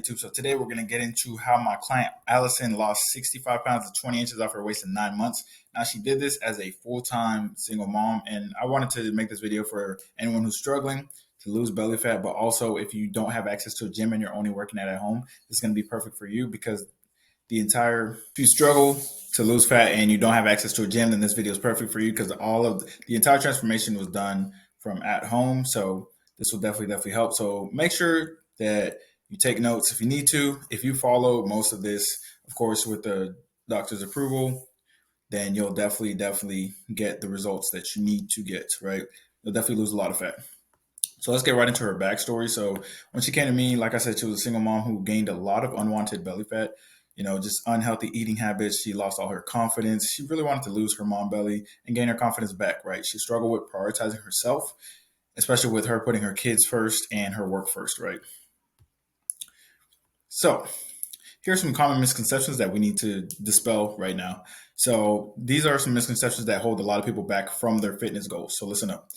YouTube. So today we're going to get into how my client Allison lost 65 pounds and 20 inches off her waist in 9 months. Now she did this as a full-time single mom, and I wanted to make this video for anyone who's struggling to lose belly fat, but also if you don't have access to a gym and you're only working out at home, this is going to be perfect for you because if you struggle to lose fat and you don't have access to a gym, then this video is perfect for you because all of the entire transformation was done from at home. So this will definitely help. So make sure that you take notes if you need to. If you follow most of this, of course, with the doctor's approval, then you'll definitely get the results that you need to get, right? You'll definitely lose a lot of fat. So let's get right into her backstory. So when she came to me, like I said, she was a single mom who gained a lot of unwanted belly fat, just unhealthy eating habits. She lost all her confidence. She really wanted to lose her mom belly and gain her confidence back, right? She struggled with prioritizing herself, especially with her putting her kids first and her work first, right? So here's some common misconceptions that we need to dispel right now. So these are some misconceptions that hold a lot of people back from their fitness goals. So listen up.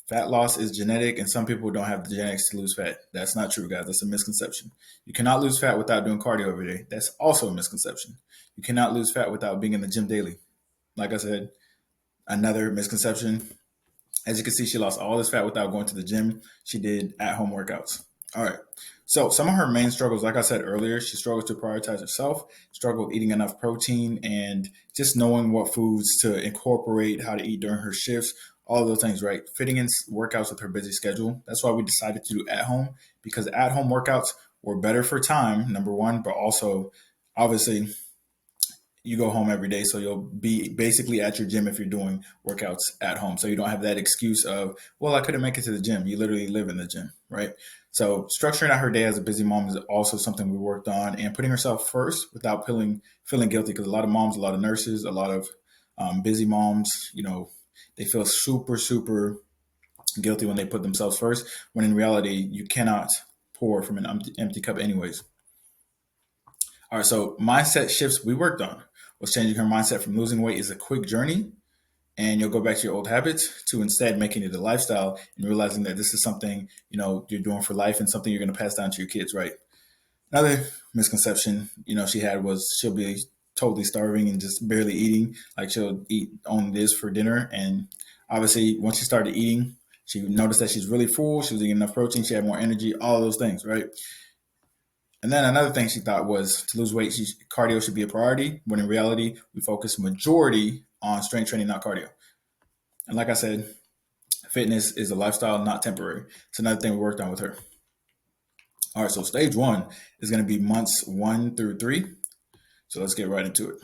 Fat loss is genetic, and some people don't have the genetics to lose fat. That's not true, guys. That's a misconception. You cannot lose fat without doing cardio every day. That's also a misconception. You cannot lose fat without being in the gym daily. Like I said, another misconception. As you can see, she lost all this fat without going to the gym. She did at-home workouts. All right. So some of her main struggles, like I said earlier, she struggles to prioritize herself, struggled eating enough protein, and just knowing what foods to incorporate, how to eat during her shifts, all of those things, right? Fitting in workouts with her busy schedule. That's why we decided to do at home, because at home workouts were better for time, number one, but also obviously you go home every day, so you'll be basically at your gym if you're doing workouts at home. So you don't have that excuse of, well, I couldn't make it to the gym. You literally live in the gym, right? So structuring out her day as a busy mom is also something we worked on, and putting herself first without feeling guilty, because a lot of moms, a lot of nurses, a lot of busy moms, they feel super guilty when they put themselves first, when in reality, you cannot pour from an empty cup anyways. All right, so mindset shifts we worked on was changing her mindset from losing weight is a quick journey and you'll go back to your old habits to instead making it a lifestyle and realizing that this is something, you're doing for life and something you're going to pass down to your kids, right? Another misconception, she had was she'll be totally starving and just barely eating. Like she'll eat only this for dinner. And obviously once she started eating, she noticed that she's really full. She was eating enough protein. She had more energy, all of those things, right? And then another thing she thought was to lose weight, cardio should be a priority, when in reality, we focus majority on strength training, not cardio. And like I said, fitness is a lifestyle, not temporary. It's another thing we worked on with her. All right, so stage one is going to be months 1 through 3. So let's get right into it.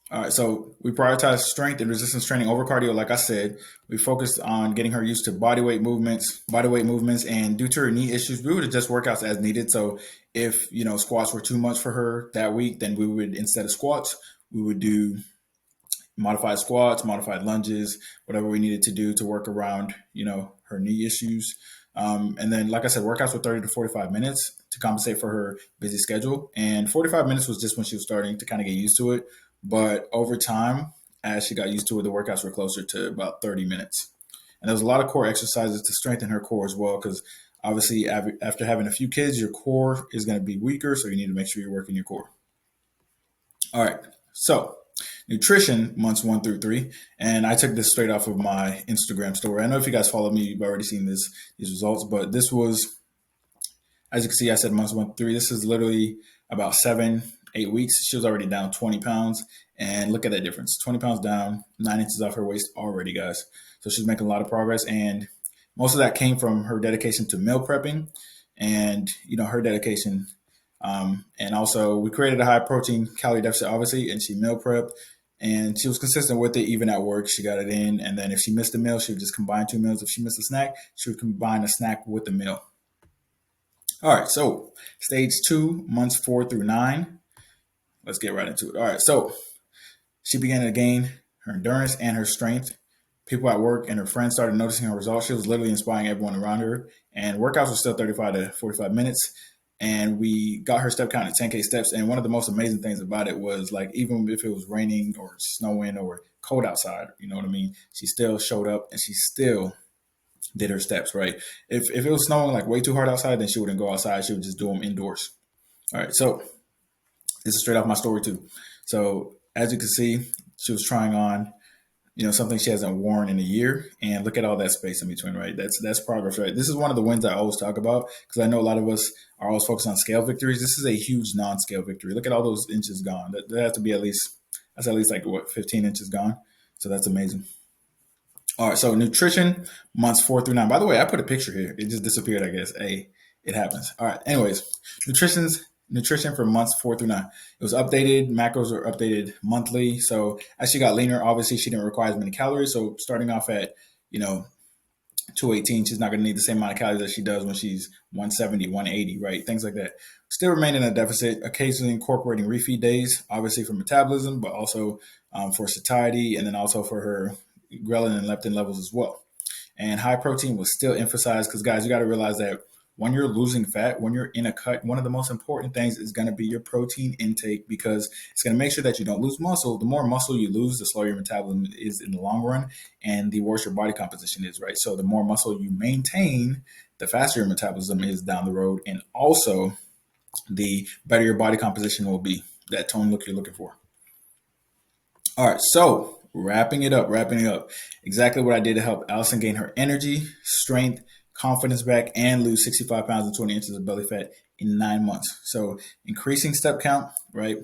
All right, so we prioritize strength and resistance training over cardio. Like I said, we focused on getting her used to bodyweight movements, and due to her knee issues, we would adjust workouts as needed. So if squats were too much for her that week, then we would, instead of squats, we would do modified squats, modified lunges, whatever we needed to do to work around her knee issues. And then, like I said, workouts were 30 to 45 minutes to compensate for her busy schedule. And 45 minutes was just when she was starting to kind of get used to it. But over time, as she got used to it, the workouts were closer to about 30 minutes. And there was a lot of core exercises to strengthen her core as well, because obviously after having a few kids, your core is going to be weaker. So you need to make sure you're working your core. All right. So nutrition, months 1 through 3. And I took this straight off of my Instagram story. I know if you guys follow me, you've already seen these results, but this was, as you can see, I said months 1 through 3. This is literally about 7-8 weeks. She was already down 20 pounds. And look at that difference. 20 pounds down, 9 inches off her waist already, guys. So she's making a lot of progress. And most of that came from her dedication to meal prepping and, her dedication. And also we created a high protein calorie deficit, obviously, and she meal prepped. And she was consistent with it, even at work. She got it in. And then if she missed a meal, she would just combine 2 meals. If she missed a snack, she would combine a snack with the meal. All right, so stage 2, months 4 through 9. Let's get right into it. All right, so she began to gain her endurance and her strength. People at work and her friends started noticing her results. She was literally inspiring everyone around her. And workouts were still 35 to 45 minutes. And we got her step count at 10K steps. And one of the most amazing things about it was, like, even if it was raining or snowing or cold outside, you know what I mean? She still showed up and she still did her steps, right? If it was snowing like way too hard outside, then she wouldn't go outside. She would just do them indoors. All right. So this is straight off my story too. So as you can see, she was trying on, something she hasn't worn in a year, and look at all that space in between, right? That's progress, right? This is one of the wins I always talk about because I know a lot of us are always focused on scale victories. This is a huge non-scale victory. Look at all those inches gone. That has to be at least like what, 15 inches gone. So that's amazing. All right, so nutrition months 4 through 9. By the way, I put a picture here. It just disappeared, I guess. Hey, it happens. All right. Anyways, nutrition for months 4 through 9. It was updated. Macros are updated monthly. So as she got leaner, obviously she didn't require as many calories. So starting off at, you know, 218, she's not going to need the same amount of calories that she does when she's 170, 180, right? Things like that. Still remain in a deficit, occasionally incorporating refeed days, obviously for metabolism, but also for satiety, and then also for her ghrelin and leptin levels as well. And high protein was still emphasized because, guys, you got to realize that when you're losing fat, when you're in a cut, one of the most important things is going to be your protein intake because it's going to make sure that you don't lose muscle. The more muscle you lose, the slower your metabolism is in the long run and the worse your body composition is, right? So the more muscle you maintain, the faster your metabolism is down the road. And also, the better your body composition will be, that tone look you're looking for. All right, so wrapping it up. Exactly what I did to help Allison gain her energy, strength, confidence back, and lose 65 pounds and 20 inches of belly fat in 9 months. So increasing step count, right?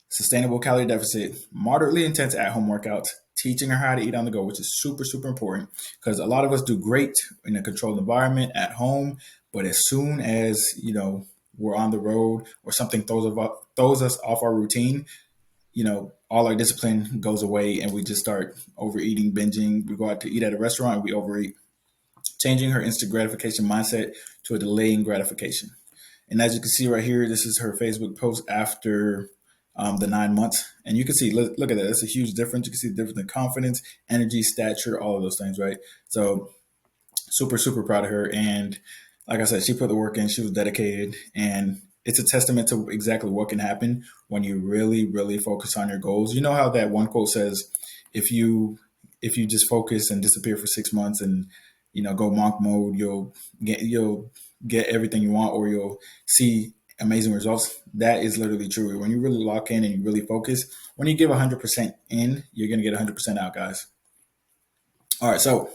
Sustainable calorie deficit, moderately intense at-home workouts, teaching her how to eat on the go, which is super, super important because a lot of us do great in a controlled environment at home, but as soon as, we're on the road or something throws us off our routine, all our discipline goes away and we just start overeating, binging. We go out to eat at a restaurant and we overeat. Changing her instant gratification mindset to a delaying gratification. And as you can see right here, this is her Facebook post after the 9 months. And you can see, look at that. That's a huge difference. You can see the difference in confidence, energy, stature, all of those things, right? So super, super proud of her. And like I said, she put the work in, she was dedicated, and it's a testament to exactly what can happen when you really, really focus on your goals. You know how that one quote says, if you just focus and disappear for 6 months and go monk mode, you'll get everything you want, or you'll see amazing results. That is literally true. When you really lock in and you really focus, when you give 100% in, you're gonna get 100% out, guys. All right, so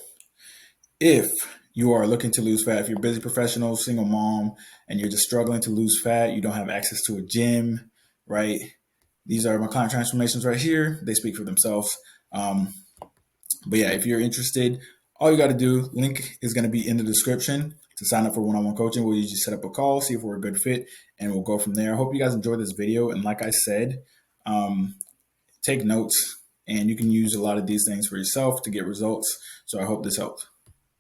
if you are looking to lose fat, if you're a busy professional, single mom, and you're just struggling to lose fat, you don't have access to a gym, right? These are my client transformations right here. They speak for themselves. But yeah, if you're interested, all you got to do, link is going to be in the description to sign up for one-on-one coaching. We'll usually set up a call, see if we're a good fit, and we'll go from there. I hope you guys enjoyed this video. And like I said, take notes, and you can use a lot of these things for yourself to get results. So I hope this helped.